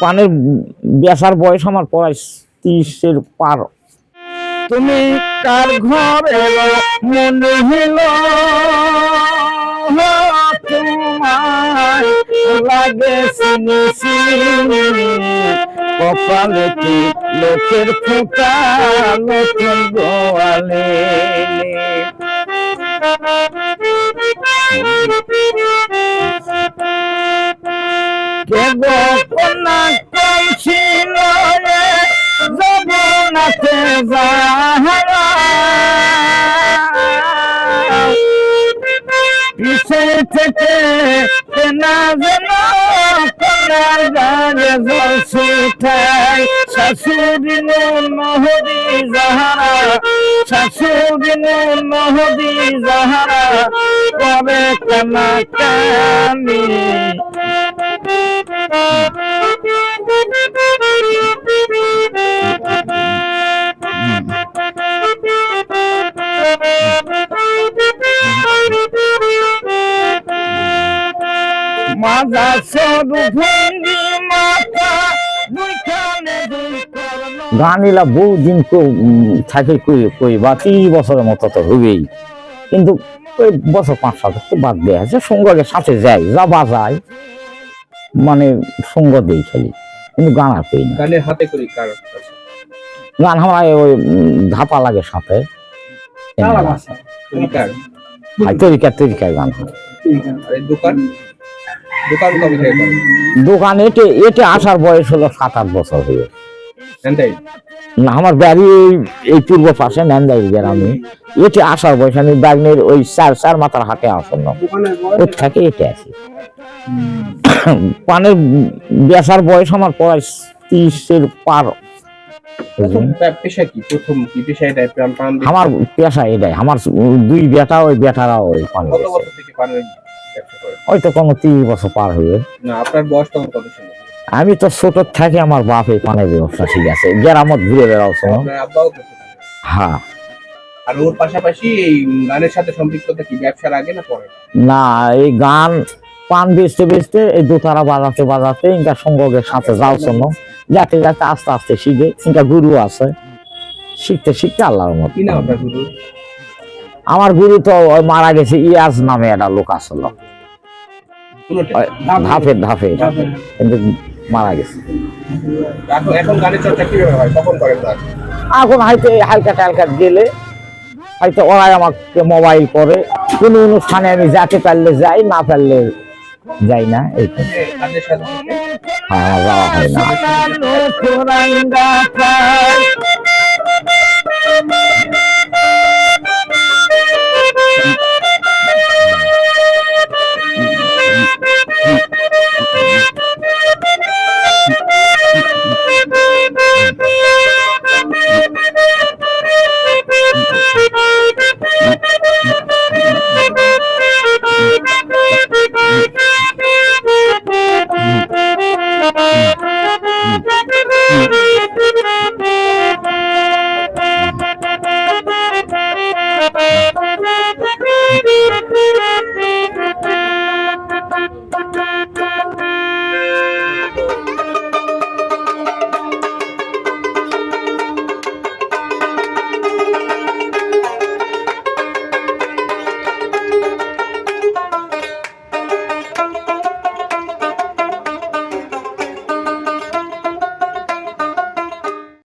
পানের বেচার বয়স আমার প্রায় 30-এর পার। তুমি কার ঘরে মনে হলো তোমার লাগে চিনি চিনি কপালে কি লোকের ফোঁটা নতুন গোয়ালে কে গো কন্যা কম ছিল রে যমুনাতে যাহারা পিছে থেকে না যেন কন্যার গায়ে জল ছিটায় শাশুড়ি নহদি যাহারা শাশুড়ি নহদি যাহারা করে কানা কানি মাজা সরু ভঙ্গি মাথা গানিলা বহুদিন থাকে কই বা 30 বছরের মতো তো হবেই, কিন্তু ওই বছর 5-7 তো বাদ দেয়া আছে। সঙ্গের সাথে যাই যাবা যায় মানে সঙ্গ দেই খালি, কিন্তু গান আর কই না। গানের হাতে করি কার গান আমার ওই ধাপা লাগে সাথে তরিকার গান হয়। দোকান এটে আসার বয়স হলো 7-8 বছর হয়ে। না আমার বাড়ি এই পূর্ব পাশে নেন্দাই গ্রামে। এটে আসার বয়স আমি বাগনের ওই চার মাথার হাটে আসন্ন ওর থেকে এটে আছি। পানের বেচার বয়স আমার প্রায় 30-এর পার। আমার পেশা এটাই। আমার 2 বেটা, ওই বেটারা ওই পান হয়তো কোনো 30 বছর পার হয়ে। আমি তো ছোট থেকে আমার বাপ এই পানের ব্যবসা ঠিক আছে, গ্রামত ঘুরে বেড়াও। হ্যাঁ। আর ওর পাশাপাশি এই গানের সাথে সম্পৃক্ত কি ব্যবসার আগে না পরে? না, এই গান পান বেচতে এই দোতারা বাজাতে ইনকা সঙ্গের সাথে যাও শোনো, যাতে আস্তে আস্তে শিখে। ইনকা গুরু আছে, শিখতে আল্লাহর মত। আমার গুরু তো মারা গেছে, ইয়াজ নামে একটা লোক আসলো, ধাপে কিন্তু মারা গেছে। এখন হয়তো হালকা টালকা গেলে হয়তো ওরাই আমাকে মোবাইল করে, কোন অনুষ্ঠানে আমি যেতে পারলে যাই, না পারলে যাই না। এইটা হ্যাঁ, যাওয়া হয় না।